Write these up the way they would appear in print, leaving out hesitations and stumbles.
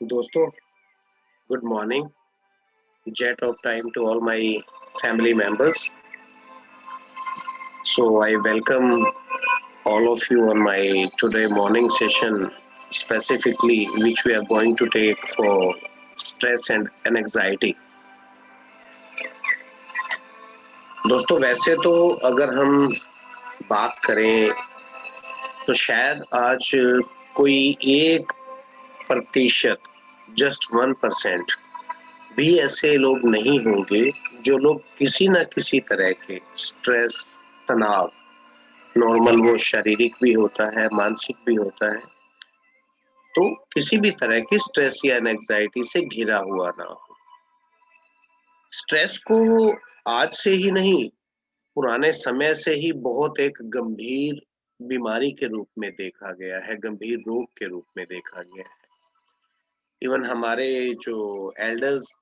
दोस्तों, good morning. Jet of time to all my family members. So I welcome all of you on my today morning session, specifically which we are going to take for stress and anxiety. दोस्तों वैसे तो अगर हम बात करें तो शायद आज कोई 1% जस्ट 1% भी ऐसे लोग नहीं होंगे जो लोग किसी न किसी तरह के स्ट्रेस, तनाव, नॉर्मल वो शारीरिक भी होता है, मानसिक भी होता है, तो किसी भी तरह की स्ट्रेस या एंग्जायटी से घिरा हुआ ना हो। स्ट्रेस को आज से ही नहीं, पुराने समय से ही बहुत एक गंभीर बीमारी के रूप में देखा गया है, गंभीर रोग के रूप में देखा गया है। इवन हमारे जो एल्डर्स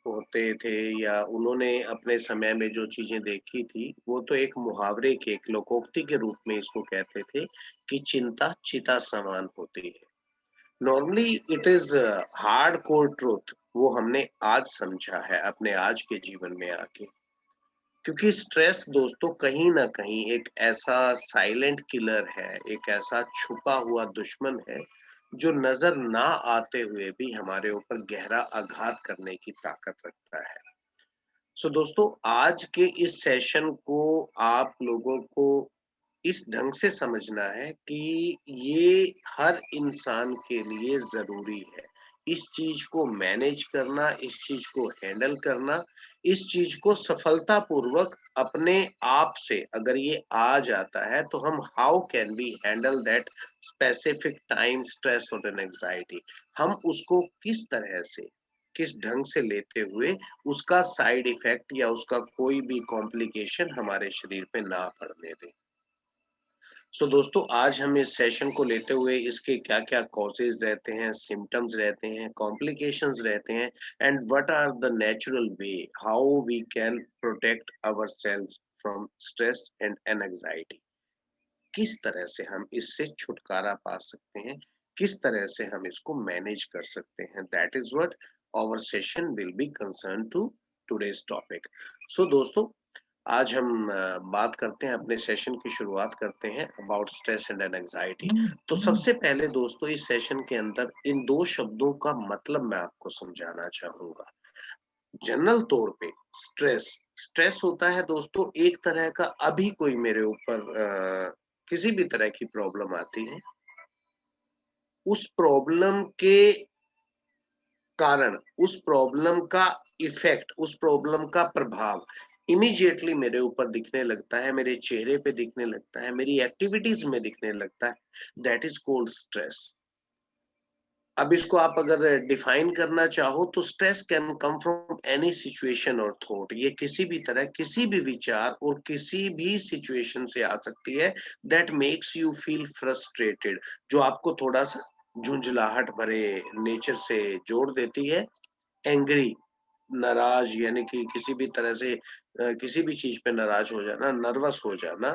होते थे या उन्होंने अपने समय में जो चीज़ें देखी थी, वो तो एक मुहावरे के, एक लोकोक्ति के रूप में इसको कहते थे कि चिंता चिता समान होती है। Normally it is hard core truth, वो हमने आज समझा है अपने आज के जीवन में आके। क्योंकि स्ट्रेस दोस्तों कहीं न कहीं एक ऐसा साइलेंट किलर है, एक ऐसा छुपा हुआ दुश्मन है, जो नज़र ना आते हुए भी हमारे ऊपर गहरा आघात करने की ताकत रखता है। सो दोस्तों आज के इस सेशन को आप लोगों को इस ढंग से समझना है कि ये हर इंसान के लिए ज़रूरी है। इस चीज़ को मैनेज करना, इस चीज़ को हैंडल करना, इस चीज़ को सफलतापूर्वक अपने आप से अगर ये आ जाता है तो हम how can we handle that specific time stress और एन एंग्जायटी, हम उसको किस तरह से, किस ढंग से लेते हुए उसका साइड इफ़ेक्ट या उसका कोई भी कॉम्प्लिकेशन हमारे शरीर पे ना पड़ने दें। सो दोस्तों आज हम इस सेशन को लेते हुए इसके क्या-क्या कॉजेज़ रहते हैं, सिम्पटम्स रहते हैं, कॉम्प्लिकेशंस रहते हैं and what are the natural way how we can protect ourselves from stress and anxiety. किस तरह से हम इससे छुटकारा पा सकते हैं, किस तरह से हम इसको मैनेज कर सकते हैं, that is what our session will be concerned to today's topic. So दोस्तों आज हम बात करते हैं, अपने सेशन की शुरुआत करते हैं अबाउट स्ट्रेस एंड एंग्जायटी। तो सबसे पहले दोस्तों इस सेशन के अंदर इन 2 शब्दों का मतलब मैं आपको समझाना चाहूँगा। जनरल तौर पे स्ट्रेस, स्ट्रेस होता है दोस्तों एक तरह का, अभी कोई मेरे ऊपर किसी भी तरह की प्रॉब्लम आती है, उस प्रॉब्लम के कारण, उस प्रॉब्लम का इफ़ेक्ट, उस प्रॉब्लम का प्रभाव इमीडिएटली मेरे ऊपर दिखने लगता है, मेरे चेहरे पे दिखने लगता है, मेरी एक्टिविटीज़ में दिखने लगता है, दैट इज़ कॉल्ड स्ट्रेस। अब इसको आप अगर डिफाइन करना चाहो तो stress can come from any situation और थॉट, ये किसी भी तरह, किसी भी विचार और किसी भी सिचुएशन से आ सकती है that makes you feel frustrated, जो आपको थोड़ा-सा झुंझलाहट भरे नेचर से जोड़ देती है। एंग्री, नाराज़ यानी कि किसी भी तरह से किसी भी चीज़ पे नाराज़ हो जाना, नर्वस हो जाना,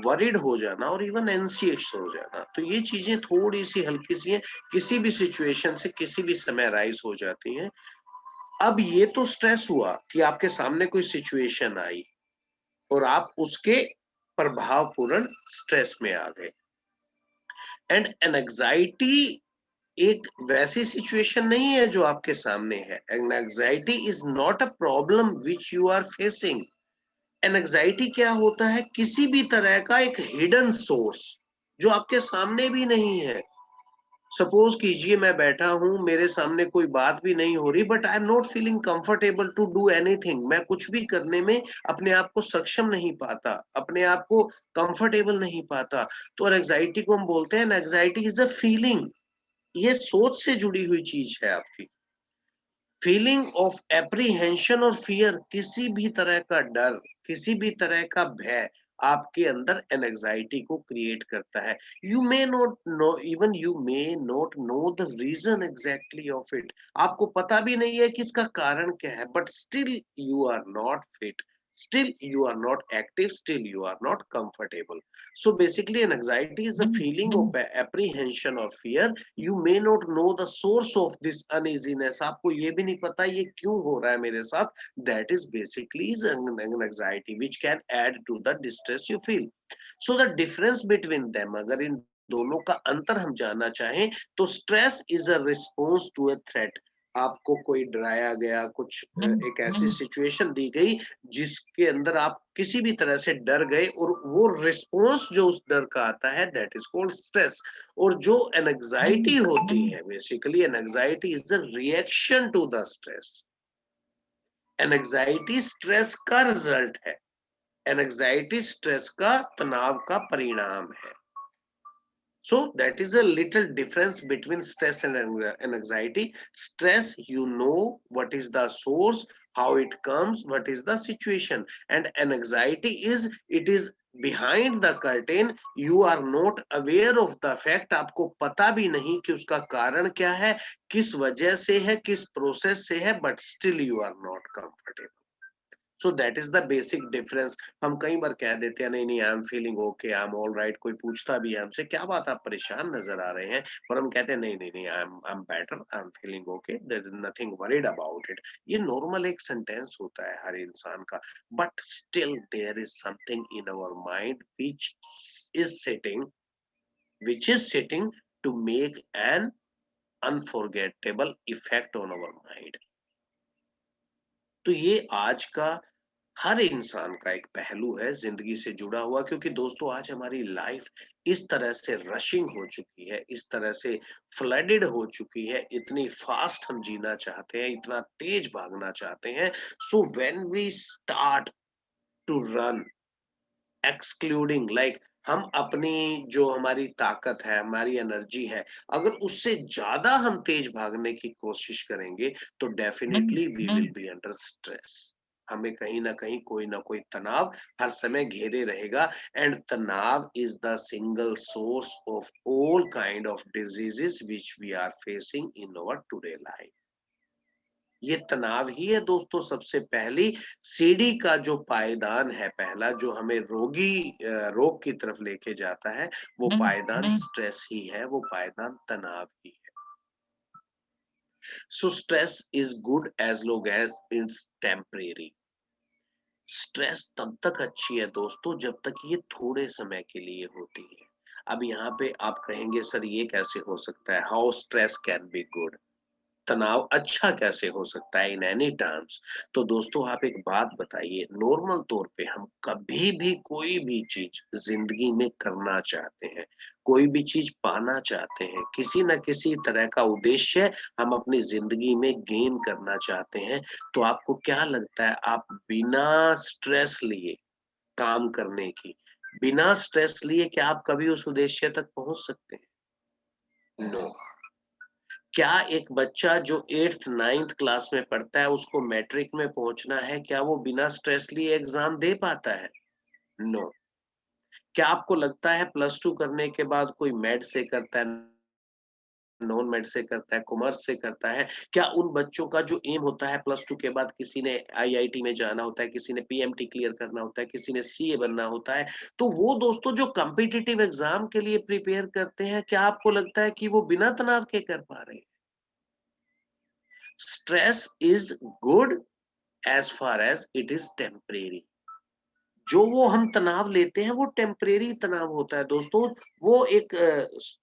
वरीड हो जाना और इवन एंग्ज़ियस हो जाना। तो ये चीज़ें थोड़ी-सी हल्की-सी हैं, किसी भी सिचुएशन से किसी भी समय राइज़ हो जाती हैं। अब ये तो स्ट्रेस हुआ कि आपके सामने कोई सिचुएशन आई और आप उसके प्रभावपूर्ण स्ट्रेस में आ गए। एंड एंग्ज़ायटी एक वैसी सिचुएशन नहीं है जो आपके सामने है। Anxiety is not a problem which you are facing. Anxiety क्या होता है? किसी भी तरह का एक हिडन सोर्स जो आपके सामने भी नहीं है। सपोज कीजिए मैं बैठा हूं, मेरे सामने कोई बात भी नहीं हो रही, but I am not feeling comfortable to do anything. मैं कुछ भी करने में अपने आप को सक्षम नहीं पाता, अपने आप को कंफर्टेबल नहीं पाता। तो एंग्जायटी को हम बोलते हैं, एंग्जायटी इज अ फीलिंग, ये सोच से जुड़ी हुई चीज है आपकी। फीलिंग ऑफ एप्रीहेंशन और फियर, किसी भी तरह का डर, किसी भी तरह का भय आपके अंदर एंग्जायटी को क्रिएट करता है। You may not know, even you may not know the reason exactly of it, आपको पता भी नहीं है कि इसका कारण क्या है, but still you are not fit, still you are not active, still you are not comfortable. So basically an anxiety is a feeling of apprehension or fear. You may not know the source of this uneasiness, आपको ये भी नहीं पता ये क्यों हो रहा है मेरे साथ. That is basically is an anxiety which can add to the distress you feel. So the difference between them, अगर इन दोनों का अंतर हम जानना चाहें, तो stress is a response to a threat. आपको कोई डराया गया, कुछ एक ऐसी सिचुएशन दी गई जिसके अंदर आप किसी भी तरह से डर गए, और वो रिस्पॉन्स जो उस डर का आता है, दैट इज कॉल्ड स्ट्रेस. और जो एनजाइटी होती है, basically anxiety is the reaction to the stress. Anxiety stress का रिजल्ट है, एनजाइटी स्ट्रेस का, तनाव का परिणाम है. So that is a little difference between stress and anxiety. Stress, you know what is the source, how it comes, what is the situation. And anxiety is, it is behind the curtain. You are not aware of the fact. आपको पता भी नहीं कि उसका कारण क्या है, किस वजह से है, किस प्रोसेस से है, but still you are not comfortable. So that is the basic difference. हम कई बार कह देते हैं नहीं नहीं I am feeling okay, I am all right. कोई पूछता भी है हमसे क्या बात आप परेशान नजर आ रहे हैं, पर हम कहते हैं नहीं नहीं नहीं I am better, I am feeling okay, there is nothing worried about it. ये नॉर्मल एक सेंटेंस होता है हर इंसान का, but still there is something in our mind is sitting which is sitting to make an unforgettable effect on our mind. तो ये आज का हर इंसान का एक पहलू है जिंदगी से जुड़ा हुआ, क्योंकि दोस्तों आज हमारी लाइफ इस तरह से रशिंग हो चुकी है, इस तरह से फ्लडेड हो चुकी है, इतनी फास्ट हम जीना चाहते हैं, इतना तेज भागना चाहते हैं. So when we start to run excluding like, हम अपनी जो हमारी ताकत है, हमारी एनर्जी है, अगर उससे ज्यादा हम तेज भागने की कोशिश करेंगे, तो definitely we will be under stress. हमें कहीं ना कहीं कोई ना कोई तनाव हर समय घेरे रहेगा. एंड तनाव is the single source of all kind of diseases which we are facing in our today life. ये तनाव ही है दोस्तों सबसे पहली सीढ़ी का जो पायदान है, पहला जो हमें रोग की तरफ लेके जाता है, वो पायदान स्ट्रेस ही है, वो पायदान तनाव ही है. So stress is good as long as it's temporary. Stress तब तक अच्छी है दोस्तों जब तक ये थोड़े समय के लिए होती है. अब यहाँ पे आप कहेंगे सर ये कैसे हो सकता है, how stress can be good, तनाव अच्छा कैसे हो सकता है इन एनी टर्म्स. तो दोस्तों आप एक बात बताइए, नॉर्मल तौर पे हम कभी भी कोई भी चीज जिंदगी में करना चाहते हैं, कोई भी चीज पाना चाहते हैं, किसी न किसी तरह का उद्देश्य हम अपनी जिंदगी में गेन करना चाहते हैं, तो आपको क्या लगता है आप बिना स्ट्रेस लिए काम करने की, बिना स्ट्रेस लिए क्या आप कभी उस उद्देश्य तक पहुंच सकते हैं? नो. क्या एक बच्चा जो 8th 9th क्लास में पढ़ता है उसको मैट्रिक में पहुंचना है, क्या वो बिना स्ट्रेस लिए एग्जाम दे पाता है? नो. क्या आपको लगता है प्लस टू करने के बाद कोई मैथ से करता है, नॉन मैथ से करता है, कॉमर्स से करता है, क्या उन बच्चों का जो एम होता है प्लस टू के बाद, किसी ने आईआईटी में जाना होता है, किसी ने पीएमटी क्लियर करना होता है, किसी ने सीए बनना होता है, तो वो दोस्तों जो कॉम्पिटिटिव एग्जाम के लिए प्रिपेयर करते हैं, क्या आपको लगता है कि वो बिना तनाव के कर पा रहे हैं? Stress is good as far as it is temporary. जो वो हम तनाव लेते हैं वो टेम्परेरी तनाव होता है दोस्तों, वो एक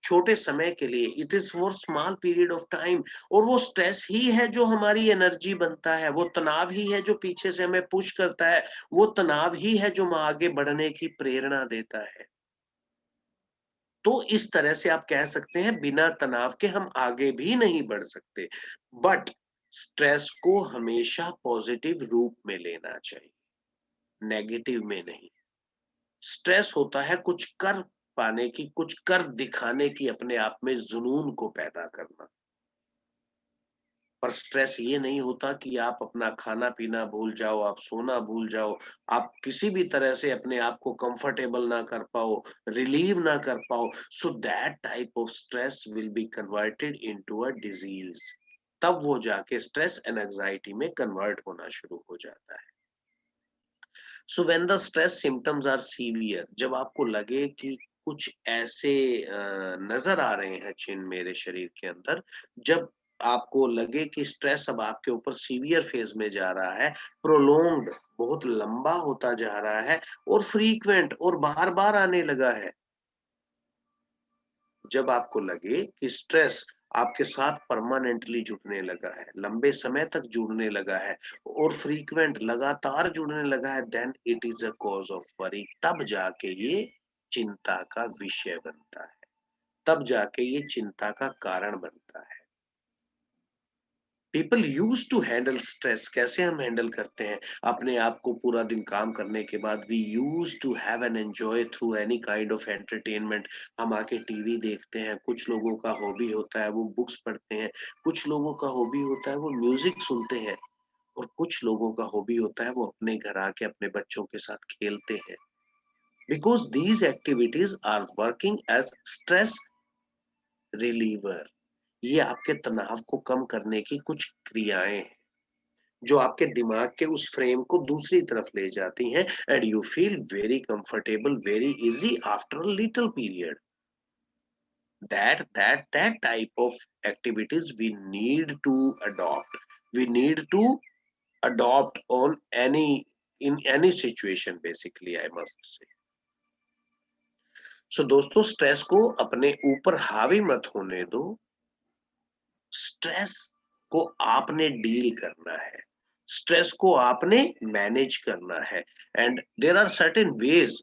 छोटे समय के लिए, it is for small period of time. और वो स्ट्रेस ही है जो हमारी एनर्जी बनता है, वो तनाव ही है जो पीछे से हमें पुश करता है, वो तनाव ही है जो आगे बढ़ने की प्रेरणा देता है. तो इस तरह से आप कह सकते हैं बिना तनाव के हम आगे भी नहीं बढ़ सकते. बट स्ट्रेस को हमेशा पॉजिटिव रूप में लेना चाहिए, नेगेटिव में नहीं. स्ट्रेस होता है कुछ कर पाने की, कुछ कर दिखाने की, अपने आप में जुनून को पैदा करना. पर स्ट्रेस ये नहीं होता कि आप अपना खाना पीना भूल जाओ, आप सोना भूल जाओ, आप किसी भी तरह से अपने आप को कंफर्टेबल ना कर पाओ, रिलीव ना कर पाओ. So that type of stress will be converted into a disease. तब वो जाके स्ट्रेस एंड एंजाइटी में कन्वर्ट होना शुरू हो जाता है. So when the stress symptoms are severe, जब आपको लगे कि कुछ ऐसे नजर आ रहे हैं चिन्ह मेरे शरीर के अंदर, जब आपको लगे कि स्ट्रेस अब आपके ऊपर सीवियर फेज में जा रहा है, प्रोलोंग्ड, बहुत लंबा होता जा रहा है और फ्रीक्वेंट और बार बार आने लगा है, जब आपको लगे कि स्ट्रेस आपके साथ परमानेंटली जुड़ने लगा है, लंबे समय तक जुड़ने लगा है और फ्रीक्वेंट लगातार जुड़ने लगा है, then it is a cause of worry. तब जाके ये चिंता का विषय बनता है, तब जाके ये चिंता का कारण बनता है। People use to handle stress, कैसे हम हैंडल करते हैं अपने आप को? पूरा दिन काम करने के बाद we use to have an enjoy through any kind of entertainment. हम आके टीवी देखते हैं, कुछ लोगों का हॉबी होता है वो बुक्स पढ़ते हैं, कुछ लोगों का हॉबी होता है वो म्यूजिक सुनते हैं, और कुछ लोगों का हॉबी होता है वो अपने घर आके अपने बच्चों के साथ खेलते हैं। Because these activities are working as stress reliever. ये आपके तनाव को कम करने की कुछ क्रियाएं हैं जो आपके दिमाग के उस फ्रेम को दूसरी तरफ ले जाती हैं, and you feel very comfortable, very easy after a little period. That type of activities we need to adopt. We need to adopt on any, in any situation, basically I must say. So दोस्तों, stress को अपने ऊपर हावी मत होने दो। Stress को आपने डील करना है, स्ट्रेस को आपने मैनेज करना है, and there are certain ways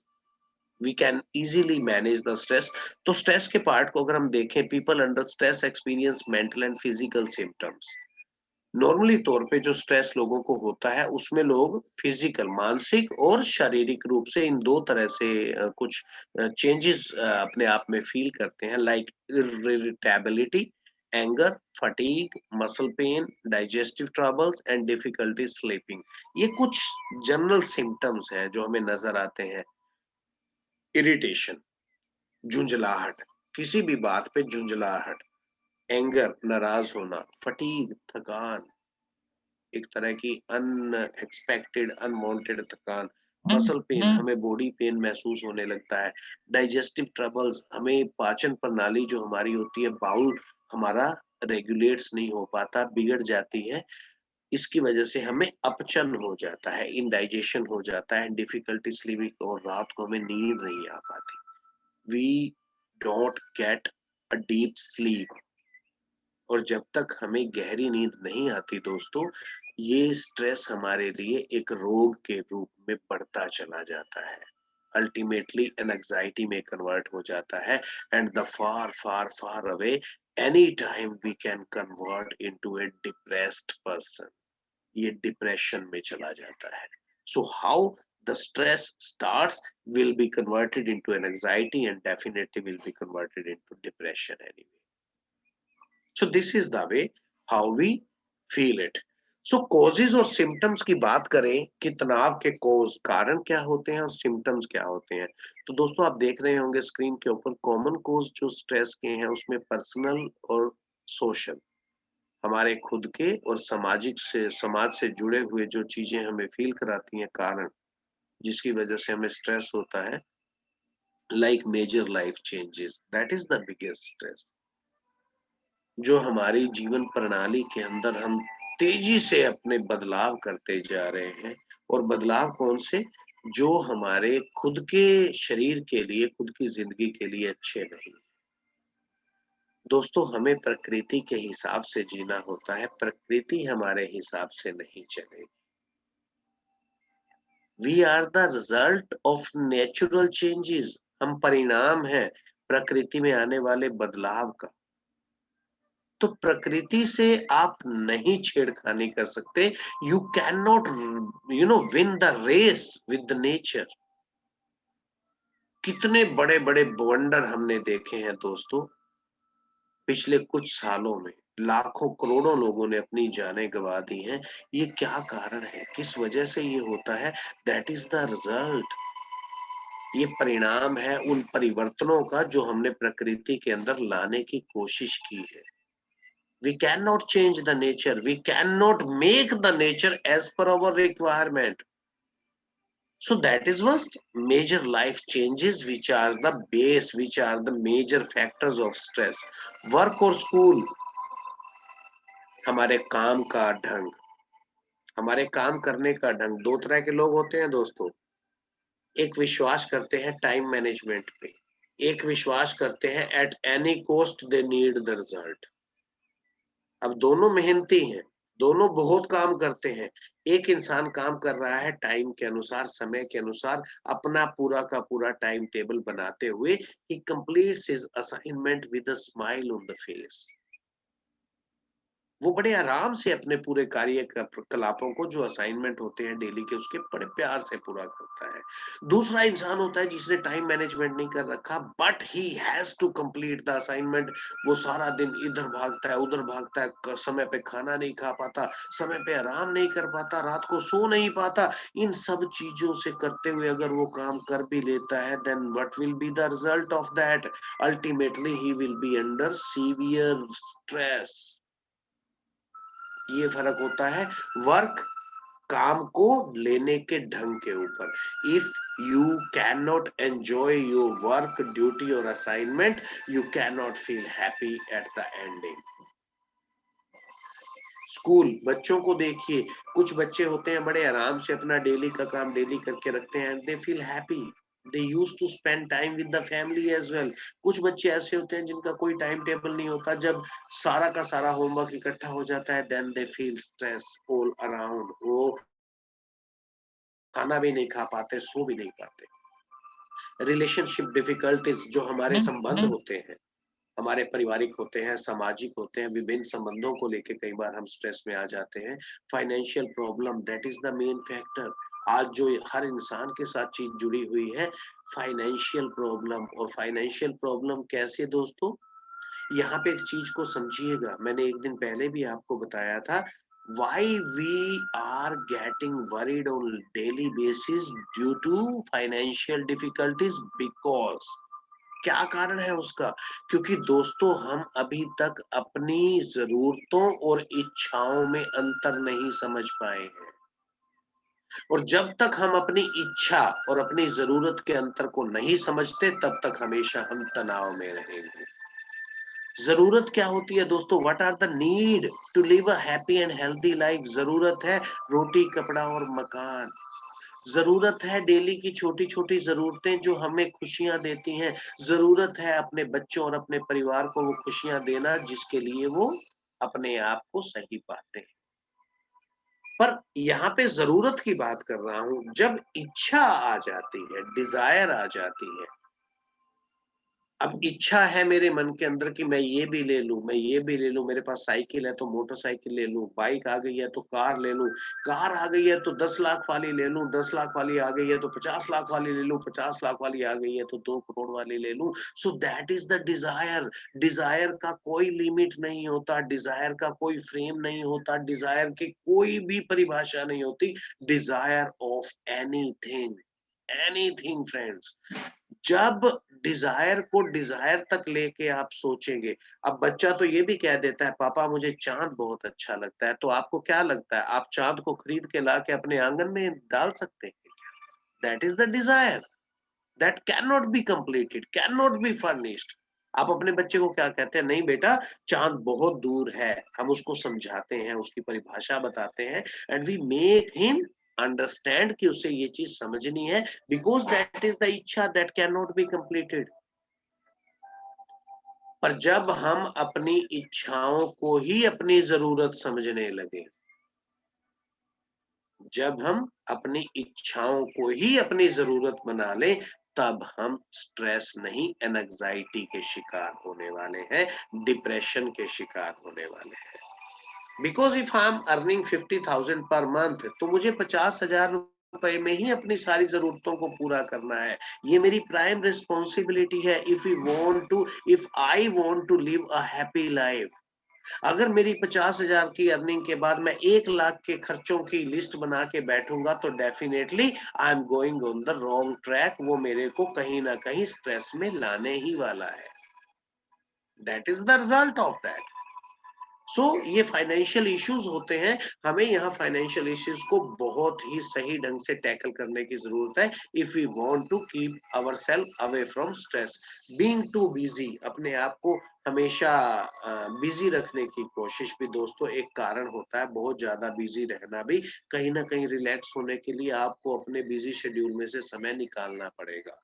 we can easily manage the stress. तो स्ट्रेस के पार्ट को अगर हम देखें, people under stress experience mental and physical symptoms. Normally तौर पे जो स्ट्रेस लोगों को होता है उसमें लोग फिजिकल, मानसिक और शारीरिक रूप से, इन दो तरह से कुछ चेंजेस अपने आप में फील करते हैं, like irritability, anger, fatigue, muscle pain, digestive troubles and difficulty sleeping. ये कुछ जनरल सिम्टम्स हैं जो हमें नजर आते हैं। इरिटेशन, झुंझलाहट, किसी भी बात पे झुंझलाहट, एंगर, नाराज होना, फटीग, थकान, एक तरह की अनएक्सपेक्टेड अनवांटेड थकान, मसल पेन, हमें बॉडी पेन महसूस होने लगता है, डाइजेस्टिव ट्रबल्स, हमें पाचन प्रणाली जो हमारी होती है, बाउल हमारा रेगुलेट्स नहीं हो पाता, बिगड़ जाती है, इसकी वजह से हमें अपचन हो जाता है, इंडाइजेशन हो जाता है, डिफिकल्टी स्लीपिंग, और रात को हमें नींद नहीं आ पाती, we don't get a deep sleep. और जब तक हमें गहरी नींद नहीं आती दोस्तों, ये स्ट्रेस हमारे लिए एक रोग के रूप में बढ़ता चला जाता है, अल्टीमेटली एंजाइटी में कन्वर्ट हो जाता है, and the far far far away any time we can convert into a depressed person. ये डिप्रेशन में चला जाता है। So how the stress starts will be converted into an anxiety and definitely will be converted into depression anyway. So this is the way how we feel it. So causes और symptoms की बात करें कि तनाव के cause, कारण क्या होते हैं और symptoms क्या होते हैं, तो दोस्तों आप देख रहे होंगे स्क्रीन के ऊपर कॉमन cause जो स्ट्रेस के हैं उसमें पर्सनल और सोशल, हमारे खुद के और सामाजिक से, समाज से जुड़े हुए जो चीजें हमें फील कराती हैं, कारण जिसकी वजह से हमें स्ट्रेस होता है, like major life changes, that is the biggest stress. जो हमारी जीवन प्रणाली के अंदर हम तेजी से अपने बदलाव करते जा रहे हैं, और बदलाव कौन से? जो हमारे खुद के शरीर के लिए, खुद की जिंदगी के लिए अच्छे नहीं। दोस्तों, हमें प्रकृति के हिसाब से जीना होता है, प्रकृति हमारे हिसाब से नहीं चलेगी। We are the result of natural changes, हम परिणाम हैं प्रकृति में आने वाले बदलाव का। तो प्रकृति से आप नहीं छेड़खानी कर सकते। You can not win the race with the nature. कितने बड़े बड़े वंडर हमने देखे हैं दोस्तों पिछले कुछ सालों में, लाखों करोड़ों लोगों ने अपनी जानें गंवा दी हैं। ये क्या कारण है, किस वजह से ये होता है? That is the result. ये परिणाम है उन परिवर्तनों का जो हमने प्रकृति के अंदर लाने की कोशिश की है। We cannot change the nature. We cannot make the nature as per our requirement. So that is what major life changes, which are the base, which are the major factors of stress. Work और school, हमारे काम का ढंग, हमारे काम करने का ढंग, दो तरह के लोग होते हैं दोस्तों। एक विश्वास करते हैं टाइम मैनेजमेंट पे, एक विश्वास करते हैं at any cost they need the result. अब दोनों मेहनती हैं, दोनों बहुत काम करते हैं। एक इंसान काम कर रहा है टाइम के अनुसार, समय के अनुसार, अपना पूरा का पूरा टाइम टेबल बनाते हुए, he completes his assignment with a smile on the face. वो बड़े आराम से अपने पूरे कार्यकलापों को, जो असाइनमेंट होते हैं डेली के, उसके बड़े प्यार से पूरा करता है। दूसरा इंसान होता है जिसने टाइम मैनेजमेंट नहीं कर रखा, but he has to complete the assignment. वो सारा दिन इधर भागता है, उधर भागता है, समय पे खाना नहीं खा पाता, समय पे आराम नहीं कर पाता, रात को सो नहीं पाता। इन सब चीजों से करते हुए अगर वो काम कर भी लेता है, then what will be the result of that? Ultimately he will be under severe stress. ये फर्क होता है वर्क, काम को लेने के ढंग के ऊपर। If you can not enjoy your work, duty और assignment, you can not feel happy at the ending. School, बच्चों को देखिए, कुछ बच्चे होते हैं बड़े आराम से अपना डेली का काम डेली करके रखते हैं, they feel happy, they use to spend time with the family as well. कुछ बच्चे ऐसे होते हैं जिनका कोई टाइम टेबल नहीं होता, जब सारा का सारा होमवर्क इकट्ठा हो जाता है, then they feel stress all around. वो खाना भी नहीं खा पाते, सो भी नहीं पाते। रिलेशनशिप डिफिकल्टीज, जो हमारे संबंध होते हैं, हमारे पारिवारिक होते हैं, सामाजिक होते हैं, विभिन्न संबंधों को लेके कई बार हम स्ट्रेस में आ जाते हैं। Financial problem, that is the main factor. आज जो हर इंसान के साथ चीज जुड़ी हुई है, फाइनेंशियल प्रॉब्लम। और फाइनेंशियल प्रॉब्लम कैसे दोस्तों? यहाँ पे एक चीज को समझिएगा, मैंने एक दिन पहले भी आपको बताया था, why we are getting worried on daily basis due to financial difficulties, because क्या कारण है उसका? क्योंकि दोस्तों हम अभी तक अपनी जरूरतों और इच्छाओं में अंतर नहीं समझ पाए हैं। और जब तक हम अपनी इच्छा और अपनी जरूरत के अंतर को नहीं समझते, तब तक हमेशा हम तनाव में रहेंगे। जरूरत क्या होती है दोस्तों? What are the need to live a happy and healthy life? जरूरत है रोटी, कपड़ा और मकान। जरूरत है डेली की छोटी छोटी जरूरतें जो हमें खुशियां देती हैं। जरूरत है अपने बच्चों और अपने परिवार को वो खुशियां देना जिसके लिए वो अपने आप को सही पाते हैं। पर यहाँ पे जरूरत की बात कर रहा हूं, जब इच्छा आ जाती है, डिजायर आ जाती है, अब इच्छा है मेरे मन के अंदर कि मैं ये भी ले लूं, मैं ये भी ले लूं, मेरे पास साइकिल है तो मोटरसाइकिल ले लूं, बाइक आ गई है तो कार ले लूं, कार आ गई है तो 10 लाख वाली ले लूं, 10 लाख वाली आ गई है तो 50 लाख वाली ले लूं, 50 लाख वाली आ गई है तो 2 करोड़ वाली ले लूं। So that is the desire. Desire का कोई लिमिट नहीं होता, डिजायर का कोई फ्रेम नहीं होता, डिजायर की कोई भी परिभाषा नहीं होती। Desire of anything, anything friends. जब डिजायर को डिजायर तक लेके आप सोचेंगे, अब बच्चा तो ये भी कह देता है, पापा मुझे चांद बहुत अच्छा लगता है, तो आपको क्या लगता है, आप चांद को खरीद के ला के अपने आंगन में डाल सकते हैं? That is the Dzire, that can not be completed, can not B furnished. आप अपने बच्चे को क्या कहते हैं? नहीं बेटा, चांद बहुत दूर है। हम उसको समझाते हैं, उसकी परिभाषा बताते हैं, and we make him understand कि उसे ये चीज समझनी है, बिकॉज दैट इज द इच्छा that can not be completed. पर जब हम अपनी इच्छाओं को ही अपनी जरूरत समझने लगे, जब हम अपनी इच्छाओं को ही अपनी जरूरत बना लें, तब हम स्ट्रेस नहीं, एंजाइटी के शिकार होने वाले हैं, डिप्रेशन के शिकार होने वाले हैं। Because if I am earning 50,000 per month, तो मुझे 50,000 रुपए में ही अपनी सारी जरूरतों को पूरा करना है। ये मेरी प्राइम रिस्पॉन्सिबिलिटी है। If I want to live a happy life, अगर मेरी 50,000 की अर्निंग के बाद मैं 1 लाख के खर्चों की लिस्ट बना के बैठूंगा, तो definitely I am going on the wrong track. वो मेरे को कहीं ना कहीं स्ट्रेस में लाने ही वाला है। That is the result of that. So ये फाइनेंशियल इश्यूज होते हैं, हमें यहाँ फाइनेंशियल इश्यूज को बहुत ही सही ढंग से टैकल करने की जरूरत है if we want to keep our self away from stress. Being too busy, अपने आप को हमेशा बिजी रखने की कोशिश भी दोस्तों एक कारण होता है। बहुत ज्यादा बिजी रहना भी कहीं ना कहीं रिलैक्स होने के लिए आपको अपने बिजी शेड्यूल में से समय निकालना पड़ेगा।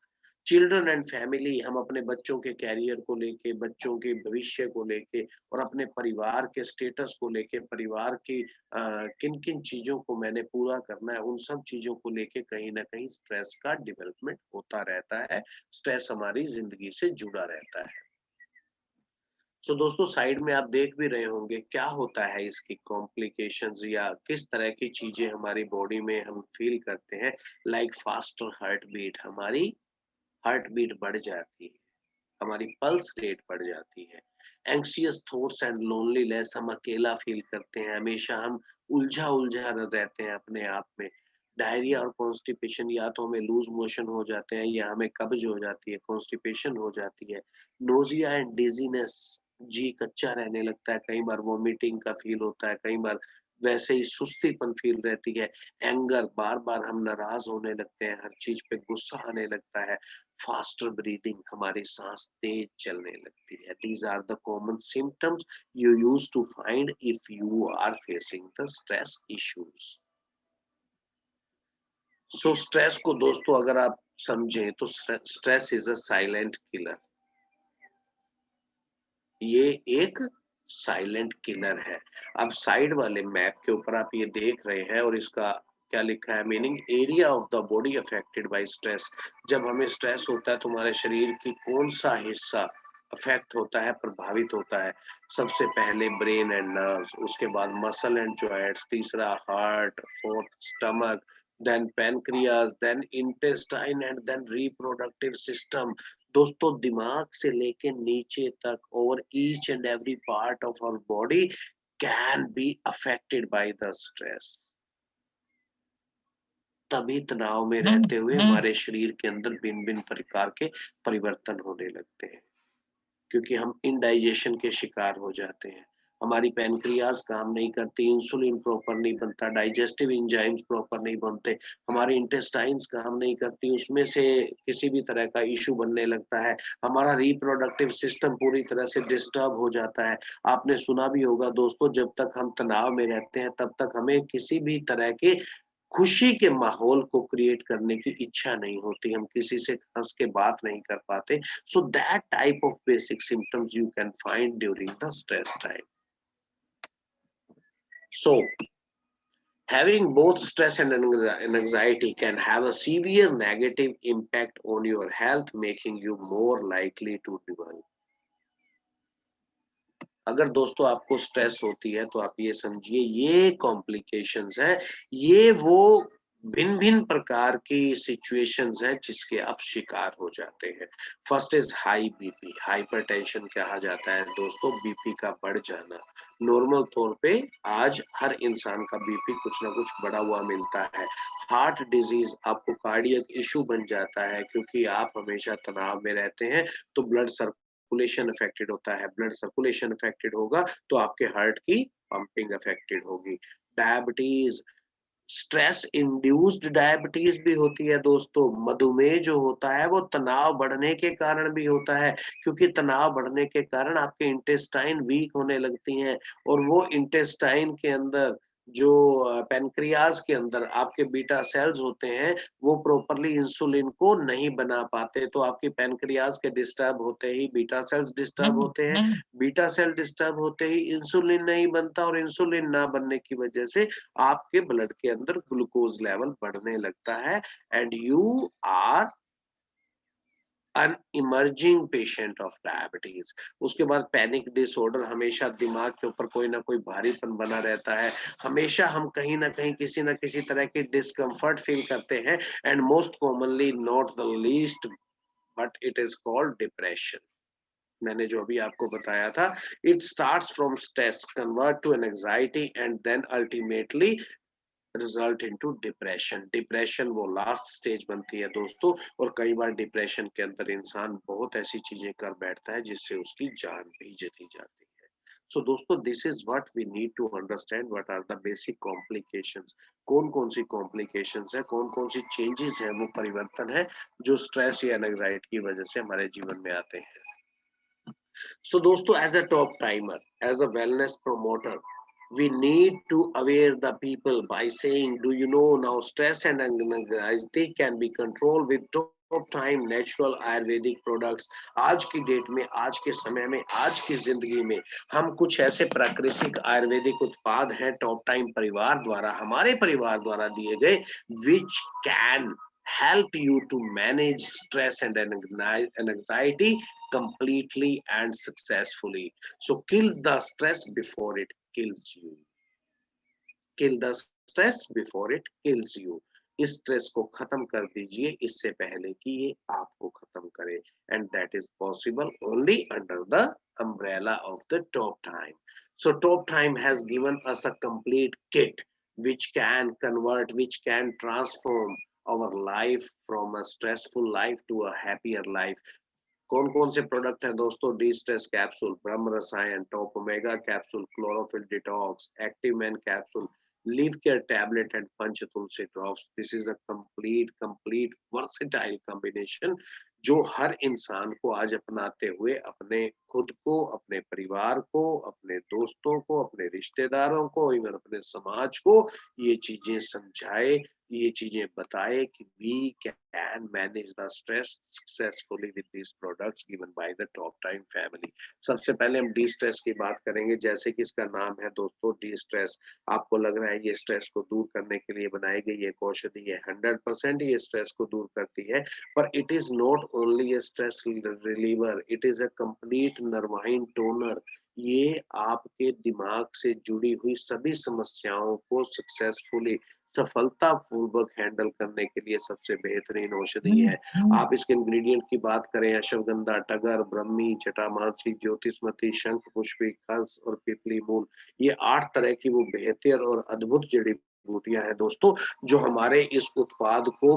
चिल्ड्रन एंड फैमिली, हम अपने बच्चों के कैरियर को लेके, बच्चों के भविष्य को लेके और अपने परिवार के स्टेटस को लेके, परिवार की किन-किन चीज़ों को मैंने पूरा करना है, उन सब चीज़ों को लेके कहीं न कहीं स्ट्रेस का डेवलपमेंट होता रहता है। स्ट्रेस हमारी ज़िंदगी से जुड़ा रहता है। सो दोस्तों, साइड में आप देख भी रहे होंगे क्या होता है इसकी कॉम्प्लिकेशंस या किस तरह की चीज़ें हमारी बॉडी में हम फ़ील करते हैं। लाइक फास्टर हार्ट बीट, हमारी हार्ट बीट बढ़ जाती है। हमारी पल्स रेट बढ़ जाती है। एंग्ज़ियस थॉट्स एंड लोनलीनेस, हम अकेला फ़ील करते हैं, हमेशा हम उलझा-उलझा रहते हैं अपने आप में। डायरिया और कॉन्स्टिपेशन, या तो हमें लूज़ मोशन हो जाते हैं या हमें कब्ज़ हो जाती है, कॉन्स्टिपेशन हो जाती है। नोज़िया एंड डिज़ीनेस, जी कच्चा रहने लगता है, कई बार वॉमिटिंग का फ़ील होता है, कई बार वैसे ही सुस्तीपन फ़ील रहती है। एंगर, बार-बार हम नाराज़ होने लगते हैं, हर चीज़ पे गुस्सा आने लगता है। फास्टर ब्रीदिंग, हमारी सांस तेज चलने लगती है। These are the common symptoms you use to find if you are facing the stress issues. So stress को दोस्तों अगर आप समझें तो stress is a silent killer. ये एक साइलेंट किलर है। अब साइड वाले मैप के ऊपर आप ये देख रहे हैं और इसका क्या लिखा है meaning, area of the body affected by stress. जब हमें स्ट्रेस होता है तो हमारे शरीर की कौन सा हिस्सा अफेक्ट होता है, प्रभावित होता है। सबसे पहले ब्रेन एंड नर्व्स, उसके बाद मसल एंड जॉइंट्स, तीसरा heart, fourth stomach, then pancreas, then intestine and then reproductive system. दोस्तों, दिमाग से लेके नीचे तक over each and every part of our body can be affected by the stress. तभी तनाव में रहते हुए हमारे शरीर के अंदर भिन्न-भिन्न प्रकार के परिवर्तन होने लगते हैं, क्योंकि हम इंडाइजेशन के शिकार हो जाते हैं। हमारी पैनक्रियाज़ काम नहीं करती, इंसुलिन प्रॉपर नहीं बनता, डाइजेस्टिव एंजाइम्स प्रॉपर नहीं बनते, हमारे इंटेस्टाइन्स काम नहीं करती, उसमें से किसी भी तरह का इश्यू बनने लगता है। हमारा रिप्रोडक्टिव सिस्टम पूरी तरह से डिस्टर्ब हो जाता है। आपने सुना भी होगा दोस्तों, जब तक हम तनाव में रहते हैं, तब तक हमें किसी भी तरह के खुशी के माहौल को क्रिएट करने की इच्छा नहीं होती, हम किसी से हँस के बात नहीं कर पाते। So that type of basic symptoms you can find during the stress time. So having both stress and anxiety can have a severe negative impact on your health, making you more likely to develop. अगर दोस्तों आपको stress होती है तो आप ये समझिए ये कॉम्प्लिकेशंस हैं, ये वो भिन्न-भिन्न प्रकार की सिचुएशंस हैं जिसके आप शिकार हो जाते हैं। First is high BP, hypertension कहा जाता है दोस्तों, बीपी का बढ़ जाना। नॉर्मल तौर पे आज हर इंसान का बीपी कुछ ना कुछ बढ़ा हुआ मिलता है। हार्ट डिजीज़, आपको कार्डियक इश्यू बन जाता है क्योंकि आप हमेशा तनाव में रहते हैं, तो ब्लड सर्कुलेशन अफेक्टेड होता है। ब्लड सर्कुलेशन अफेक्टेड होगा तो आपके हार्ट की पंपिंग अफेक्टेड होगी। डायबिटीज, स्ट्रेस इंड्यूस्ड डायबिटीज भी होती है दोस्तों। मधुमेह जो होता है वो तनाव बढ़ने के कारण भी होता है, क्योंकि तनाव बढ़ने के कारण आपके इंटेस्टाइन वीक होने लगती हैं और वो इंटेस्टाइन के अंदर जो पैनक्रियाज के अंदर आपके बीटा सेल्स होते हैं, वो प्रॉपरली इंसुलिन को नहीं बना पाते, तो आपकी पैनक्रियाज के डिस्टर्ब होते ही बीटा सेल्स डिस्टर्ब होते हैं। बीटा सेल डिस्टर्ब होते ही इंसुलिन नहीं बनता और इंसुलिन ना बनने की वजह से आपके ब्लड के अंदर ग्लूकोज लेवल बढ़ने लगता है and you are an emerging patient of diabetes. उसके बाद पैनिक डिसऑर्डर, हमेशा दिमाग के ऊपर कोई ना कोई भारीपन बना रहता है, हमेशा हम कहीं ना कहीं किसी ना किसी तरह की डिस्कम्फर्ट फील करते हैं and most commonly not the least but it is called depression. मैंने जो अभी आपको बताया था, it starts from stress, convert to an anxiety and then ultimately result into depression. Depression वो लास्ट स्टेज बनती है दोस्तों, और कई बार डिप्रेशन के अंदर इंसान बहुत ऐसी चीजें कर बैठता है जिससे उसकी जान भी चली जाती है। सो दोस्तों, this is what we need to understand, what are the basic complications. कौन कौन सी कॉम्प्लिकेशंस है, कौन कौन सी चेंजेस है, वो परिवर्तन है जो स्ट्रेस या एंजाइटी की वजह से हमारे जीवन में आते हैं। सो दोस्तों, as a top timer, as a wellness promoter, we need to aware the people by saying, do you know now stress and anxiety can be controlled with top time natural ayurvedic products। आज की date में, आज के समय में, आज की जिंदगी में हम कुछ ऐसे प्राकृतिक आयुर्वेदिक उत्पाद हैं टॉप टाइम परिवार द्वारा, हमारे परिवार द्वारा दिए गए, which can help you to manage stress and anxiety completely and successfully। So kills the stress before it kills you। Kill the stress before it kills you. इस स्ट्रेस को खत्म कर दीजिए इससे पहले कि ये आपको खत्म करे। And that is possible only under the umbrella of the top time। So top time has given us a complete kit which can convert, which can transform our life from a stressful life to a happier life। कौन कौन से product हैं दोस्तों? D stress capsule, Brahm Rasayan, top omega capsule, chlorophyll detox, active man capsule, liv care tablet and Panch Tulsi drops. This is a complete versatile combination जो हर इंसान को आज अपनाते हुए अपने खुद को, अपने परिवार को, अपने दोस्तों को, अपने रिश्तेदारों को, इवन अपने समाज को ये चीजें समझाए, ये चीजें बताए कि we can manage the stress successfully with this products given by the top time family. सबसे पहले हम डी स्ट्रेस की बात करेंगे। जैसे कि इसका नाम है दोस्तों डी स्ट्रेस, आपको लग रहा है ये स्ट्रेस को दूर करने के लिए बनाई गई एक औषधि है। 100% ये स्ट्रेस को दूर करती है, पर it is not only A stress reliever, it is a complete nervine toner. ये आपके दिमाग से जुड़ी हुई सभी समस्याओं को सक्सेसफुली, सफलतापूर्वक हैंडल करने के लिए सबसे बेहतरीन औषधि है। आप इसके इंग्रेडिएंट की बात करें, अश्वगंधा, टगर, ब्रह्मी, जटामासी, ज्योतिषमती, शंख पुष्पी, खस और पिपली मूल, ये 8 तरह की वो बेहतर और अद्भुत जड़ी बूटियां हैं दोस्तों, जो हमारे इस उत्पाद को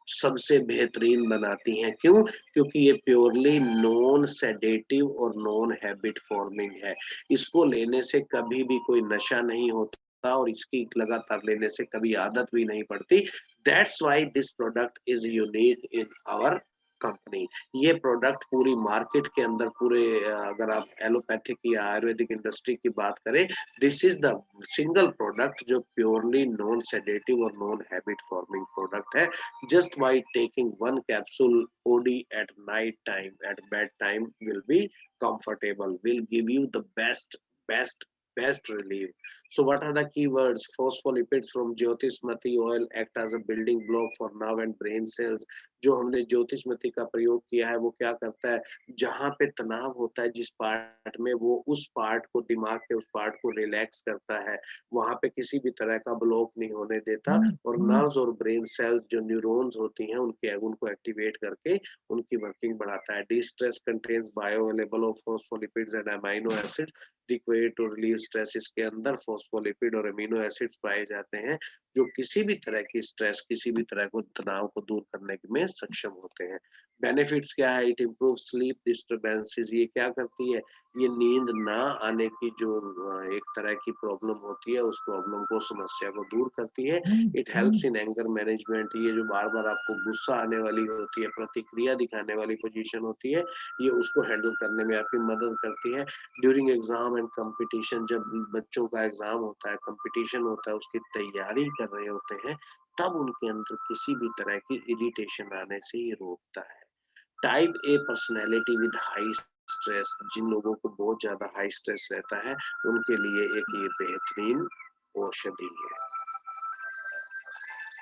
सबसे बेहतरीन बनाती हैं। क्यों? क्योंकि ये प्योरली नॉन सेडेटिव और नॉन हैबिट फॉर्मिंग है। इसको लेने से कभी भी कोई नशा नहीं होता और इसकी लगातार लेने से कभी आदत भी नहीं पड़ती। That's why this product is unique in our company. ये प्रोडक्ट पूरी मार्केट के अंदर पूरे अगर आप एलोपैथिक या आयुर्वेदिक इंडस्ट्री की बात करें, this is the single product जो प्योरली नॉन सेडेटिव और नॉन हैबिट फॉर्मिंग प्रोडक्ट है। Just by taking one capsule OD at night time, at bed time will be comfortable, will give you the best, best relief. So what are the keywords? Phospholipids from ज्योतिषमती oil act as a building block for nerve and brain cells। जो हमने ज्योतिषमती का प्रयोग किया है वो क्या करता है? जहाँ पे तनाव होता है जिस पार्ट में, वो उस पार्ट को, दिमाग के उस पार्ट को रिलैक्स करता है, वहां पे किसी भी तरह का ब्लॉक नहीं होने देता। और नर्व्स और ब्रेन सेल्स जो न्यूरॉन्स होती हैं उनको एक्टिवेट करके उनकी वर्किंग बढ़ाता है। De stress contains bio available of phospholipids and amino acids required to relieve stress. इसके अंदर फॉस्फोलिपिड और अमीनो एसिड्स पाए जाते हैं जो किसी भी तरह की स्ट्रेस, किसी भी तरह को तनाव को दूर करने में सक्षम होते हैं। बेनिफिट्स क्या है? It improve sleep disturbances. ये क्या करती है? ये नींद ना आने की जो एक तरह की प्रॉब्लम होती है, उस प्रॉब्लम को, समस्या को दूर करती है। It helps in anger management. ये जो बार बार आपको गुस्सा आने वाली होती है, प्रतिक्रिया दिखाने वाली पोजीशन होती है, ये उसको हैंडल करने में आपकी मदद करती है। ड्यूरिंग एग्जाम एंड कंपटीशन, जब बच्चों का एग्जाम होता है, कंपटीशन होता है, उसकी तैयारी कर रहे होते हैं, तब उनके अंदर किसी भी तरह की इरिटेशन आने से ये रोकता है। Type A personality with high stress, जिन लोगों को बहुत ज्यादा हाई स्ट्रेस रहता है उनके लिए एक ये बेहतरीन औषधि है।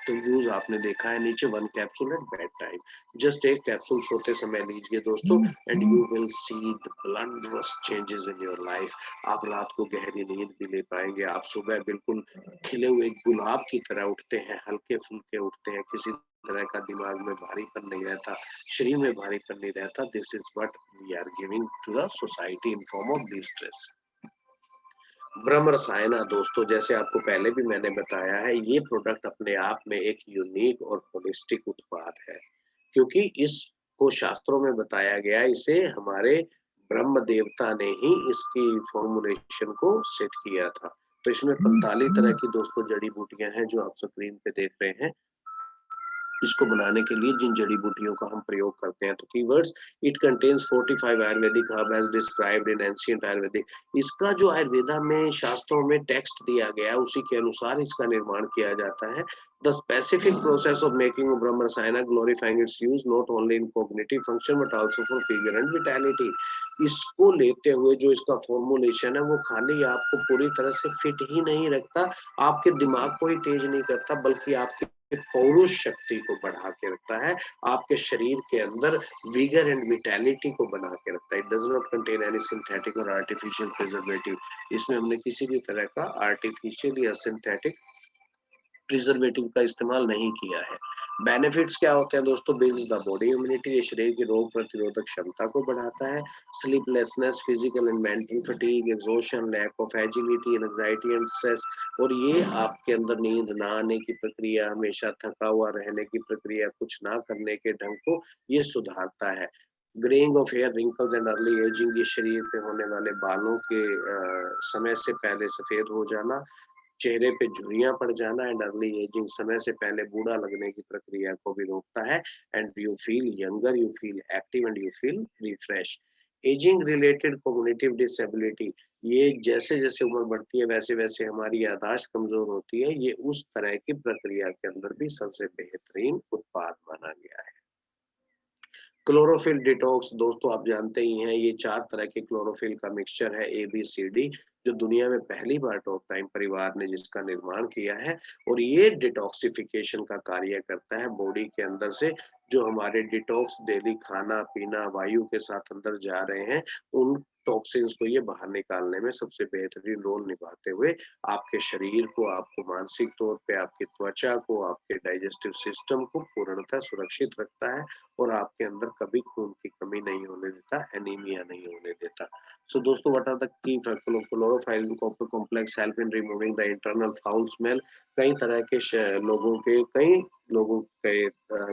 तो यूज आपने देखा है नीचे, 1 capsule at bed time. Just एक कैप्सूल सोते समय लीजिए दोस्तों, and you will see the wondrous changes in your life. आप रात को गहरी नींद भी ले पाएंगे, आप सुबह बिल्कुल खिले हुए गुलाब की तरह उठते हैं, हल्के फुल्के उठते हैं, किसी तरह का दिमाग में भारीपन नहीं रहता, शरीर में भारीपन नहीं रहता। This is what we are giving to the society in form of de stress. Brahm Rasayana दोस्तों, जैसे आपको पहले भी मैंने बताया है, ये प्रोडक्ट अपने आप में एक यूनिक और होलिस्टिक उत्पाद है, क्योंकि इसको शास्त्रों में बताया गया है, इसे हमारे ब्रह्म देवता ने ही इसकी फॉर्मुलेशन को सेट किया था। तो इसमें 45 तरह की दोस्तों जड़ी बूटियां हैं जो आप स्क्रीन पे देख रहे हैं। इसको बनाने के लिए जिन जड़ी बूटियों का हम प्रयोग करते हैं, तो keywords, it contains 45 Ayurvedic herb as described in ancient Ayurvedic. इसका जो आयुर्वेदा में शास्त्रों में टेक्स्ट दिया गया है उसी के अनुसार इसका निर्माण किया जाता है। The specific process of making Brahm Rasayan glorifying its use not only in cognitive function but also for figure and vitality. इसको लेते हुए जो इसका फॉर्मुलेशन है वो खाली आपको पूरी तरह से फिट ही नहीं रखता, आपके दिमाग को ही तेज नहीं करता, बल्कि आपके पौरुष शक्ति को बढ़ा के रखता है, आपके शरीर के अंदर विगर एंड विटैलिटी को बना के रखता है। It does not contain any synthetic और आर्टिफिशियल प्रिजर्वेटिव। इसमें हमने किसी भी तरह का आर्टिफिशियल या सिंथेटिक प्रिजर्वेटिव का इस्तेमाल नहीं किया है। बेनिफिट्स क्या होते हैं दोस्तों? बिल्ड्स द बॉडी इम्यूनिटी, ये शरीर की रोग प्रतिरोधक क्षमता को बढ़ाता है। Sleeplessness, physical and mental fatigue, exhaustion, lack of agility, anxiety and stress, और ये आपके अंदर नींद ना आने की प्रक्रिया, हमेशा थका हुआ रहने की प्रक्रिया, कुछ ना करने के ढंग को ये सुधारता है। Greying of hair, wrinkles and early ageing, ये शरीर पे होने वाले बालों के समय से पहले सफेद हो जाना, चेहरे पे झुर्रियां पड़ जाना एंड अर्ली एजिंग, समय से पहले बूढ़ा लगने की प्रक्रिया को भी रोकता है। And you feel younger, you feel active and you feel refresh. Ageing related cognitive disability, ये जैसे जैसे उम्र बढ़ती है वैसे वैसे हमारी याददाश्त कमजोर होती है, ये उस तरह की प्रक्रिया के अंदर भी सबसे बेहतरीन उत्पाद माना गया है। क्लोरोफिल डिटॉक्स, दोस्तों आप जानते ही हैं ये 4 तरह के क्लोरोफिल का मिक्सचर है, ABCD, जो दुनिया में पहली बार टॉप टाइम परिवार ने जिसका निर्माण किया है, और ये डिटॉक्सिफिकेशन का कार्य करता है बॉडी के अंदर से। जो हमारे डिटॉक्स डेली खाना पीना वायु के साथ अंदर जा रहे हैं, उन टॉक्सिन्स को ये बाहर निकालने में सबसे बेहतरीन रोल निभाते हुए आपके शरीर को, आपको मानसिक तौर पे, आपकी त्वचा को, आपके डाइजेस्टिव सिस्टम को पूर्णतः सुरक्षित रखता है, और आपके अंदर कभी खून की कमी नहीं होने देता, एनीमिया नहीं होने देता। सो दोस्तों, what are the key chlorophyll copper complex help in removing the internal foul smell. कई लोगों के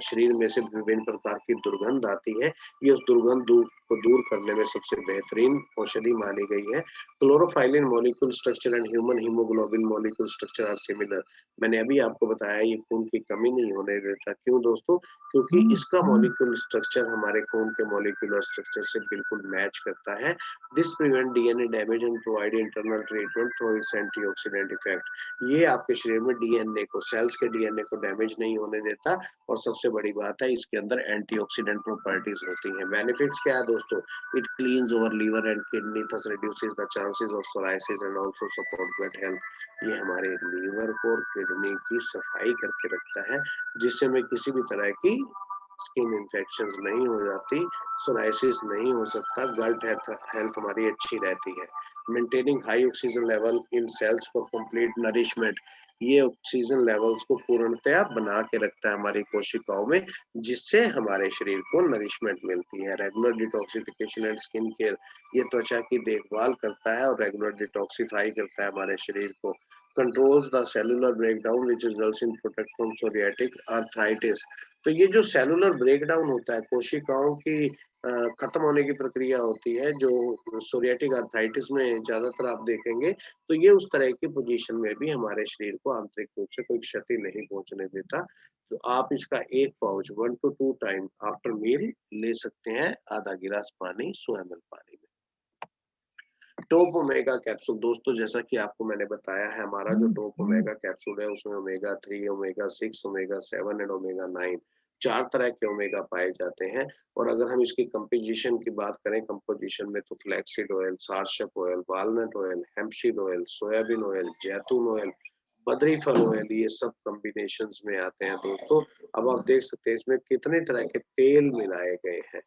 शरीर में से विभिन्न प्रकार की दुर्गंध आती है, ये उस दुर्गंध को दूर करने में सबसे बेहतरीन औषधि मानी गई है। Chlorophyllin molecule structure and human haemoglobin molecule structure are similar. मैंने अभी आपको बताया ये खून की कमी नहीं होने देता। क्यों दोस्तों? क्योंकि इसका मॉलिक्यूल स्ट्रक्चर हमारे खून के मॉलिक्यूलर स्ट्रक्चर से बिल्कुल मैच करता है। This prevent DNA damage and provide internal treatment through it's antioxidant effect. ये आपके शरीर में डीएनए को, सेल्स के डीएनए को डैमेज नहीं होने देता, और सबसे बड़ी बात है इसके अंदर एंटीऑक्सीडेंट प्रॉपर्टीज होती हैं। बेनिफिट्स क्या है दोस्तों? It cleans over liver and kidney, thus reduces the chances of psoriasis and also support gut health. ये हमारे लीवर को और किडनी की सफाई करके रखता है, जिससे हमें किसी भी तरह की स्किन इन्फेक्शंस नहीं हो जाती, सोराइसिस नहीं हो सकता, गट हेल्थ हमारी अच्छी रहती है। Maintaining high oxygen level in cells for complete nourishment, ये ऑक्सीजन लेवल्स को पूर्णतया बना के रखता है हमारी कोशिकाओं में, जिससे हमारे शरीर को नरिशमेंट मिलती है। Regular detoxification and skin care, ये त्वचा की देखभाल करता है और रेगुलर डिटॉक्सिफाई करता है हमारे शरीर को। Controls the cellular breakdown which results in protect from psoriatic arthritis. तो ये जो सेलुलर ब्रेकडाउन होता है, कोशिकाओं की खत्म होने की प्रक्रिया होती है, जो सोरियाटिक आर्थराइटिस में ज्यादातर आप देखेंगे, तो ये उस तरह की पोजीशन में भी हमारे शरीर को आंतरिक रूप से कोई क्षति नहीं पहुंचने देता। तो आप इसका एक pouch 1 to 2 time after meal ले सकते हैं, आधा गिलास पानी, 100 ml पानी में। टॉप ओमेगा कैप्सूल, दोस्तों जैसा कि आपको मैंने बताया है, हमारा जो टॉप ओमेगा कैप्सूल है उसमें omega 3, omega 6, omega 7 and omega 9, 4 तरह के ओमेगा पाए जाते हैं। और अगर हम इसकी कंपोजिशन की बात करें, कंपोजिशन में तो फ्लैक्सीड ऑयल, सारशप oil, walnut oil, hempseed oil, soybean oil, जैतून ऑयल, बद्री फल ऑयल, ये सब कॉम्बिनेशंस में आते हैं दोस्तों। अब आप देख सकते हैं इसमें कितने तरह के तेल मिलाए गए हैं।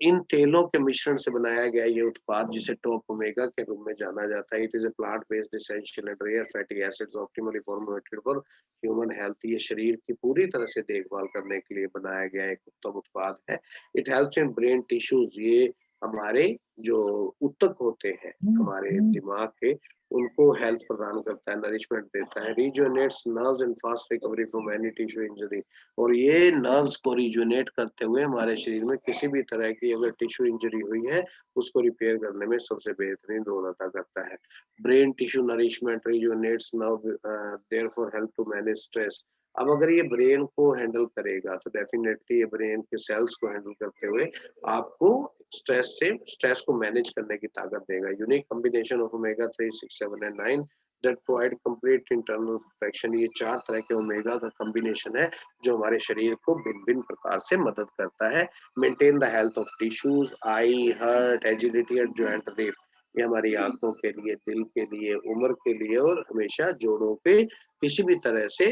इन तेलों के मिश्रण से बनाया गया ये उत्पाद, जिसे टॉप ओमेगा के रूप में जाना जाता है, it is a plant based essential and rare fatty acids optimally formulated for human health. ये शरीर की पूरी तरह से देखभाल करने के लिए बनाया गया एक उत्तम उत्पाद है। It helps in brain tissues, ये हमारे जो ऊतक होते हैं हमारे दिमाग के, उनको हेल्थ प्रदान करता है, नरिशमेंट देता है, rejuvenates nerves and fast recovery from any tissue injury. और ये नर्व्स को रिजुवेनेट करते हुए हमारे शरीर में किसी भी तरह की अगर टिश्यू इंजरी हुई है, उसको रिपेयर करने में सबसे बेहतरीन रोल अदा करता है। Brain tissue nourishment rejuvenates nerve therefore help to manage stress. अब अगर ये ब्रेन को हैंडल करेगा तो डेफिनेटली ये ब्रेन के सेल्स को हैंडल करते हुए आपको स्ट्रेस को मैनेज करने की ताकत देगा। Unique combination of omega 3, 6, 7 and 9 that provide complete internal protection. ये 4 तरह के ओमेगा का कॉम्बिनेशन है जो हमारे शरीर को भिन्न-भिन्न प्रकार से मदद करता है। Maintain the health of tissues, I, heart, agility and joint relief. ये हमारी आंखों के लिए, दिल के लिए, उम्र के लिए और हमेशा जोड़ों पे किसी भी तरह से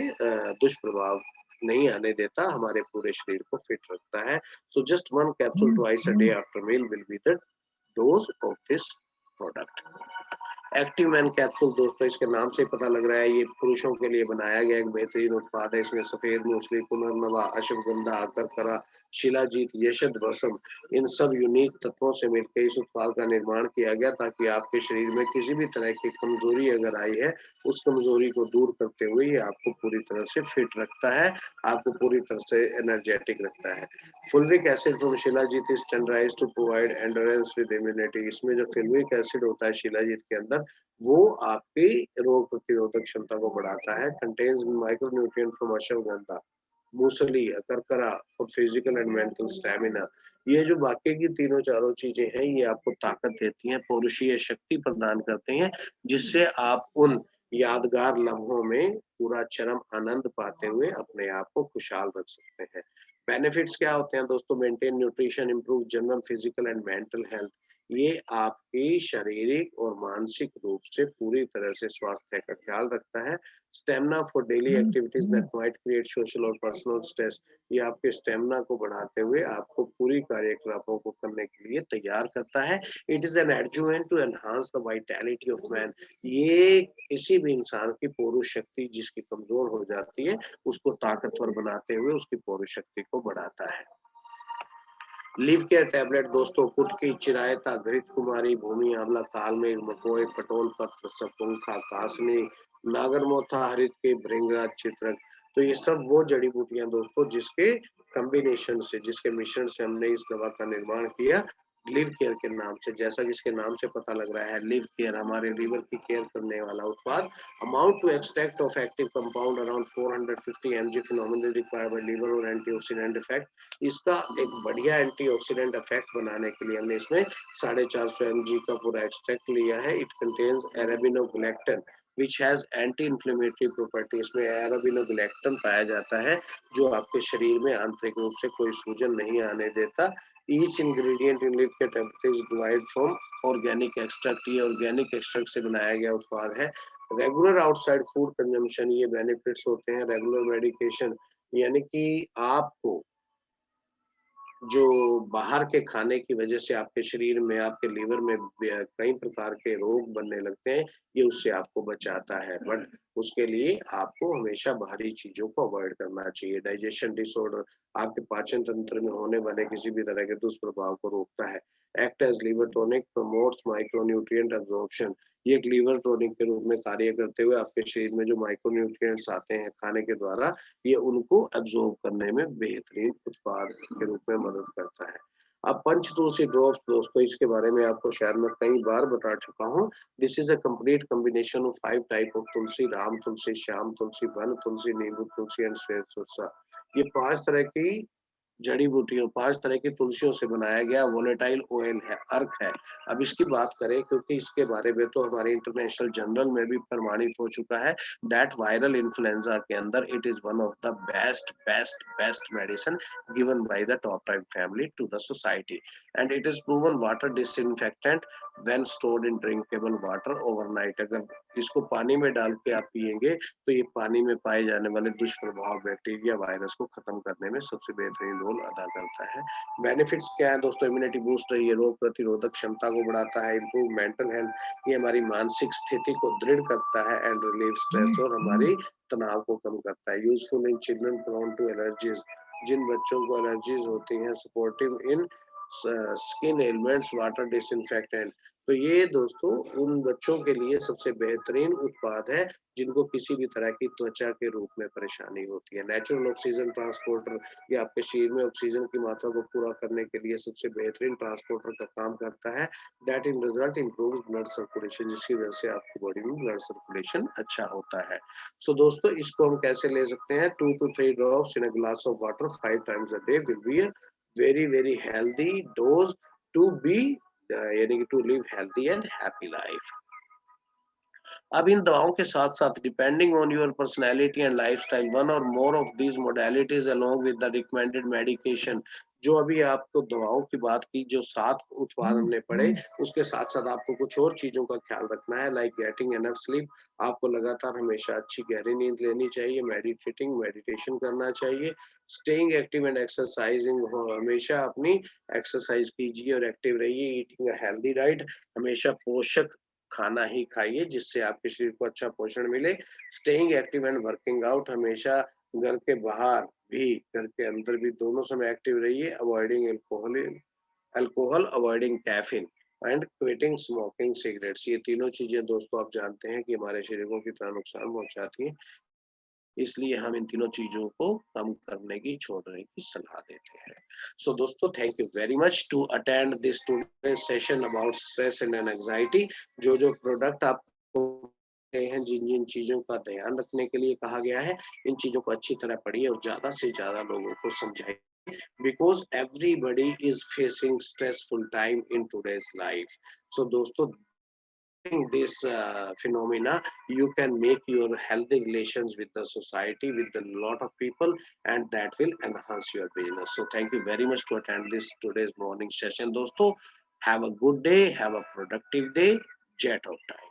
दुष्प्रभाव नहीं आने देता, हमारे पूरे शरीर को फिट रखता है। So just one capsule twice a day after meal will be the dose of this product. Active man capsule दोस्तों इसके नाम से पता लग रहा है ये पुरुषों के लिए बनाया गया एक बेहतरीन उत्पाद है। इसमें सफेद मूसली, पुनर्नवा, अश्वगंधा, अकरकरा, शिलाजीत, यशद भस्म, इन सब यूनिक तत्वों से मिलकर इस उत्पाद का निर्माण किया गया ताकि आपके शरीर में किसी भी तरह की कमजोरी अगर आई है, उस कमजोरी को दूर करते हुए ये आपको पूरी तरह से फिट रखता है, आपको पूरी तरह से एनर्जेटिक रखता है। Fulvic acid from shilajit is standardised to provide endurance with immunity. इसमें जो फुलविक एसिड होता है शिलाजीत के अंदर, वो आपकी रोग प्रतिरोधक क्षमता को बढ़ाता है। Contains micronutrient from Ashwagandha, musli, akarkara for physical and mental stamina. ये जो बाकी की तीनों चारों चीजें हैं, ये आपको ताकत देती हैं, पौरुषीय शक्ति प्रदान करते हैं, जिससे आप उन यादगार लम्हों में पूरा चरम आनंद पाते हुए अपने आप को खुशहाल रख सकते हैं। बेनिफिट्स क्या होते हैं दोस्तों? Maintain nutrition, improve general physical and mental health. ये आपकी शारीरिक और मानसिक रूप से पूरी तरह से स्वास्थ्य का ख्याल रखता है। Stamina for daily activities that might create social और पर्सनल स्ट्रेस। ये आपके स्टेमिना को बढ़ाते हुए आपको पूरी कार्यकलापों को करने के लिए तैयार करता है। It is an adjuvant to enhance the vitality of man. ये किसी भी इंसान की पौरुष शक्ति जिसकी कमजोर हो जाती है, उसको ताकतवर बनाते हुए उसकी पौरुष शक्ति को बढ़ाता है। लिव केयर टैबलेट दोस्तों, कुटकी, चिरायता, घृत कुमारी, भूमि आंवला, कालमेघ, मकोए, पटोल पत्र, सपुंखा, कासनी, नागरमोथा, हरित के, भृंगराज, चित्रक। तो ये सब वो जड़ी बूटियां दोस्तों जिसके कॉम्बिनेशन से, जिसके मिश्रण से हमने इस दवा का निर्माण किया लिव केयर के नाम से। जैसा कि इसके नाम से पता लग रहा है, लिव केयर हमारे लीवर की केयर करने वाला उत्पाद। Amount to extract of active compound around 450 mg phenomenally required by liver और एंटीऑक्सीडेंट इफेक्ट। इसका एक बढ़िया एंटीऑक्सीडेंट इफेक्ट बनाने के लिए हमने इसमें 450 mg का पूरा एक्सट्रैक्ट लिया है। It contains arabinogalactan which has anti-inflammatory property। इसमें एराबिनोगैलेक्टन पाया जाता है जो आपके शरीर में आंतरिक रूप से कोई सूजन नहीं आने देता। ईच इंग्रेडिएंट इन लिव के tablet is derived from organic extract. ये ऑर्गेनिक एक्सट्रैक्ट से बनाया गया उत्पाद है। रेगुलर आउटसाइड फूड कंजम्पशन, ये बेनिफिट्स होते हैं। रेगुलर मेडिकेशन यानी कि आपको जो बाहर के खाने की वजह से आपके शरीर में, आपके लीवर में कई प्रकार के रोग बनने लगते हैं, ये उससे आपको बचाता है। बट उसके लिए आपको हमेशा बाहरी चीजों को अवॉइड करना चाहिए। डाइजेशन डिसऑर्डर, आपके पाचन तंत्र में होने वाले किसी भी तरह के दुष्प्रभाव को रोकता है। Act as liver tonic, promotes micronutrient absorption. ये एक लीवर टॉनिक के रूप में कार्य करते हुए आपके शरीर में जो माइक्रोन्यूट्रिएंट्स आते हैं खाने के द्वारा, ये उनको एब्जॉर्ब करने में बेहतरीन उत्पाद के रूप में मदद करता है। अब पंच तुलसी ड्रॉप्स दोस्तों, इसके बारे में आपको शायद मैं कई बार बता चुका हूँ। This is a complete combination of 5 type of tulsi, Ram tulsi, Shyam tulsi, van tulsi, nimbu tulsi and श्वेत तुलसा। ये 5 तरह की जड़ी बूटियों, 5 तरह की तुलसियों से बनाया गया वोलेटाइल ऑयल है, अर्क है। अब इसकी बात करें क्योंकि इसके बारे में तो हमारे इंटरनेशनल जर्नल में भी प्रमाणित हो चुका है दैट वायरल इन्फ्लुएंजा के अंदर it is one of the best best best medicine given by the top type family to the society and it is proven water disinfectant when stored in drinkable water overnight. अगर इसको पानी में डाल के आप पिएंगे तो ये पानी में पाए जाने वाले दुष्प्रभाव, बैक्टीरिया, वायरस को खत्म करने में सबसे बेहतरीन रोल अदा करता है। बेनिफिट्स क्या है दोस्तों? इम्यूनिटी बूस्टर, ये रोग प्रतिरोधक क्षमता को बढ़ाता है। इंप्रूव मेंटल हेल्थ, ये हमारी मानसिक स्थिति को दृढ़ करता है एंड रिलीव स्ट्रेस, और हमारी तनाव को कम करता है। Useful in children prone to allergies, जिन बच्चों को एलर्जीज होती हैं। Supportive in skin elements, water disinfectant. तो ये दोस्तों उन बच्चों के लिए सबसे बेहतरीन उत्पाद है जिनको किसी भी तरह की त्वचा के रूप में परेशानी होती है। नेचुरल ऑक्सीजन ट्रांसपोर्टर, ये आपके शरीर में ऑक्सीजन की मात्रा को पूरा करने के लिए सबसे बेहतरीन ट्रांसपोर्टर का काम करता है। That in result improve blood circulation, जिसकी वजह से आपकी बॉडी में ब्लड सर्कुलेशन अच्छा होता है। सो दोस्तों इसको हम कैसे ले सकते हैं? 2 to 3 drops in a glass of water 5 times a day will be a very very healthy dose to be यानी कि to live healthy and happy life. अब इन दवाओं के साथ-साथ depending on your personality and lifestyle, one or more of these modalities along with the recommended medication, जो अभी आपको दवाओं की बात की, जो 7 उत्पाद हमने पढ़े, उसके साथ-साथ आपको कुछ और चीज़ों का ख्याल रखना है, लाइक गेटिंग इनफ स्लीप। आपको लगातार हमेशा अच्छी गहरी नींद लेनी चाहिए, मेडिटेशन करना चाहिए, स्टेइंग एक्टिव एंड एक्सरसाइजिंग, हमेशा अपनी एक्सरसाइज कीजिए और एक्टिव रहिए, ईटिंग अ हेल्दी डाइट, हमेशा पोषक खाना ही खाइए जिससे आपके शरीर को अच्छा पोषण मिले। Staying active and working out, हमेशा घर के बाहर भी घर के अंदर भी दोनों समय एक्टिव रहिए। Avoiding alcohol, avoiding caffeine and quitting smoking cigarettes. ये तीनों चीजें दोस्तों आप जानते हैं कि हमारे शरीर को कितना नुकसान पहुंचाती हैं, इसलिए हम इन तीनों चीजों को कम करने की, छोड़ने की सलाह देते हैं। सो दोस्तों thank you very much to attend this today session about stress and anxiety. जो प्रोडक्ट आपको हैं, जिन जिन चीजों का ध्यान रखने के लिए कहा गया है, इन चीजों को अच्छी तरह पढ़िए और ज्यादा से ज्यादा लोगों को समझाइए, because everybody is facing stressful time in today's life. So दोस्तों this phenomena, you can make your healthy relations with the society, with a lot of people, and that will enhance your business. So thank you very much to attend this today's morning session, dosto. Have a good day, have a productive day. Jet out time.